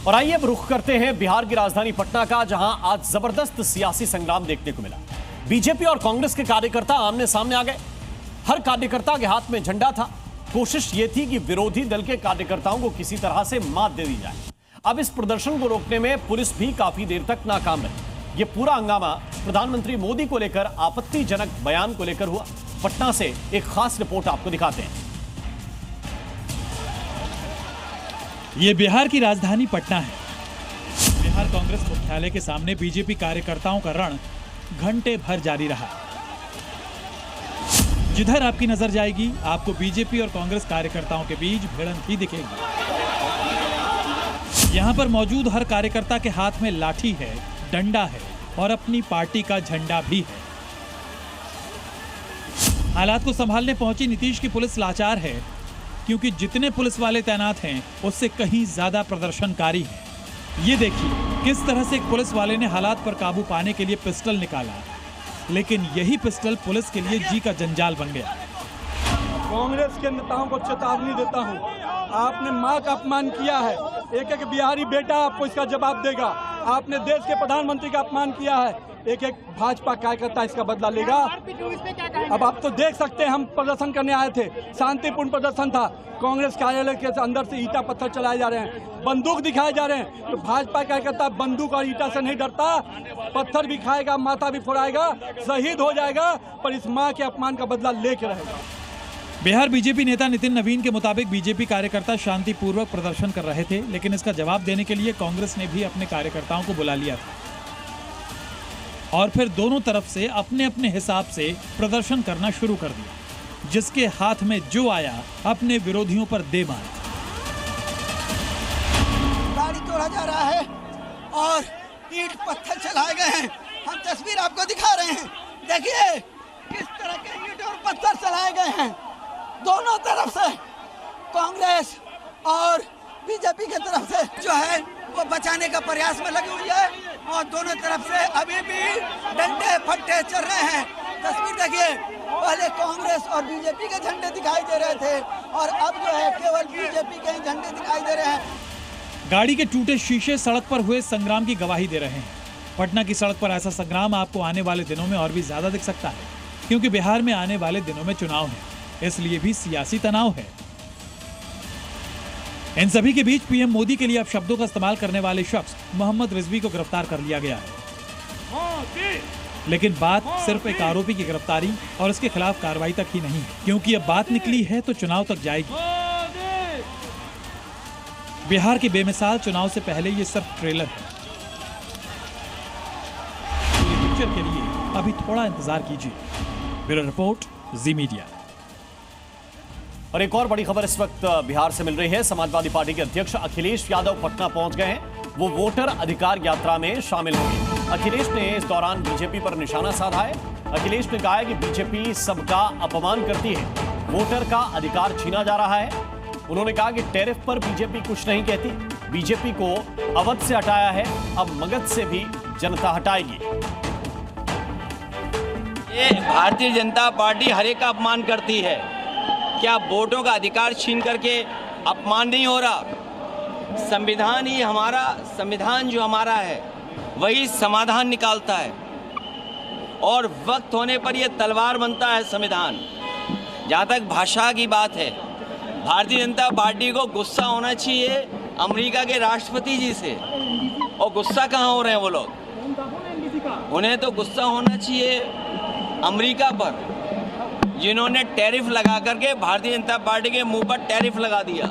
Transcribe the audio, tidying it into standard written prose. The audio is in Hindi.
और आइए अब रुख करते हैं बिहार की राजधानी पटना का, जहां आज जबरदस्त सियासी संग्राम देखने को मिला। बीजेपी और कांग्रेस के कार्यकर्ता आमने सामने आ गए। हर कार्यकर्ता के हाथ में झंडा था। कोशिश यह थी कि विरोधी दल के कार्यकर्ताओं को किसी तरह से मात दे दी जाए। अब इस प्रदर्शन को रोकने में पुलिस भी काफी देर तक नाकाम रही। यह पूरा हंगामा प्रधानमंत्री मोदी को लेकर आपत्तिजनक बयान को लेकर हुआ। पटना से एक खास रिपोर्ट आपको दिखाते हैं। ये बिहार की राजधानी पटना है। बिहार कांग्रेस मुख्यालय के सामने बीजेपी कार्यकर्ताओं का रण घंटे भर जारी रहा। जिधर आपकी नजर जाएगी आपको बीजेपी और कांग्रेस कार्यकर्ताओं के बीच भिड़ंत ही दिखेगी। यहाँ पर मौजूद हर कार्यकर्ता के हाथ में लाठी है, डंडा है और अपनी पार्टी का झंडा भी है। हालात को संभालने पहुंची नीतीश की पुलिस लाचार है, क्योंकि जितने पुलिस वाले तैनात हैं उससे कहीं ज्यादा प्रदर्शनकारी हैं। ये देखिए किस तरह से एक पुलिस वाले ने हालात पर काबू पाने के लिए पिस्टल निकाला, लेकिन यही पिस्टल पुलिस के लिए जी का जंजाल बन गया। कांग्रेस के नेताओं को चेतावनी देता हूं, आपने मां का अपमान किया है। एक एक बिहारी बेटा आपको इसका जवाब देगा। आपने देश के प्रधानमंत्री का अपमान किया है। एक एक भाजपा कार्यकर्ता इसका बदला लेगा। अब आप तो देख सकते हैं, हम प्रदर्शन करने आए थे, शांतिपूर्ण प्रदर्शन था। कांग्रेस कार्यालय के अंदर से ईटा पत्थर चलाए जा रहे हैं, बंदूक दिखाए जा रहे हैं। तो भाजपा कार्यकर्ता बंदूक और ईटा से नहीं डरता, पत्थर भी खाएगा, माथा भी फोड़ाएगा, शहीद हो जाएगा, पर इस मां के अपमान का बदला लेके रहेगा। बिहार बीजेपी नेता नितिन नवीन के मुताबिक बीजेपी कार्यकर्ता शांतिपूर्वक प्रदर्शन कर रहे थे, लेकिन इसका जवाब देने के लिए कांग्रेस ने भी अपने कार्यकर्ताओं को बुला लिया था और फिर दोनों तरफ से अपने अपने हिसाब से प्रदर्शन करना शुरू कर दिया। जिसके हाथ में जो आया अपने विरोधियों पर दे मार। गाड़ी तोड़ा जा रहा है और ईंट पत्थर चलाए गए हैं। हम तस्वीर आपको दिखा रहे हैं। देखिए किस तरह के ईंट और पत्थर चलाए गए हैं। दोनों तरफ से कांग्रेस और बीजेपी की तरफ से जो है वो बचाने का प्रयास में लगी हुई है और दोनों तरफ से अभी भी डंडे फट्टे चल रहे हैं। तस्वीर देखिए, पहले कांग्रेस और बीजेपी के झंडे दिखाई दे रहे थे और अब जो है केवल बीजेपी के ही झंडे दिखाई दे रहे हैं। गाड़ी के टूटे शीशे सड़क पर हुए संग्राम की गवाही दे रहे हैं। पटना की सड़क पर ऐसा संग्राम आपको आने वाले दिनों में और भी ज्यादा दिख सकता है, क्योंकि बिहार में आने वाले दिनों में चुनाव है, इसलिए भी सियासी तनाव है। इन सभी के बीच पीएम मोदी के लिए अब शब्दों का इस्तेमाल करने वाले शख्स मोहम्मद रिजवी को गिरफ्तार कर लिया गया है। लेकिन बात सिर्फ एक आरोपी की गिरफ्तारी और इसके खिलाफ कार्रवाई तक ही नहीं है, क्योंकि अब बात निकली है तो चुनाव तक जाएगी। बिहार के बेमिसाल चुनाव से पहले ये सिर्फ ट्रेलर है। पूरी पिक्चर के लिए अभी थोड़ा इंतजार कीजिए। ब्यूरो रिपोर्ट, जी मीडिया। और एक और बड़ी खबर इस वक्त बिहार से मिल रही है। समाजवादी पार्टी के अध्यक्ष अखिलेश यादव पटना पहुंच गए हैं। वो वोटर अधिकार यात्रा में शामिल होंगे। अखिलेश ने इस दौरान बीजेपी पर निशाना साधा है। अखिलेश ने कहा है कि बीजेपी सबका अपमान करती है, वोटर का अधिकार छीना जा रहा है। उन्होंने कहा कि टैरिफ पर बीजेपी कुछ नहीं कहती, बीजेपी को अवध से हटाया है, अब मगध से भी जनता हटाएगी। ये भारतीय जनता पार्टी हर एक का अपमान करती है। क्या वोटों का अधिकार छीन करके अपमान नहीं हो रहा? संविधान ही हमारा, संविधान जो हमारा है वही समाधान निकालता है और वक्त होने पर यह तलवार बनता है संविधान। जहाँ तक भाषा की बात है, भारतीय जनता पार्टी को गुस्सा होना चाहिए अमेरिका के राष्ट्रपति जी से, और गुस्सा कहाँ हो रहे हैं वो लोग? उन्हें तो गुस्सा होना चाहिए अमेरिका पर, जिन्होंने टैरिफ लगा करके भारतीय जनता पार्टी के मुंह पर टैरिफ लगा दिया।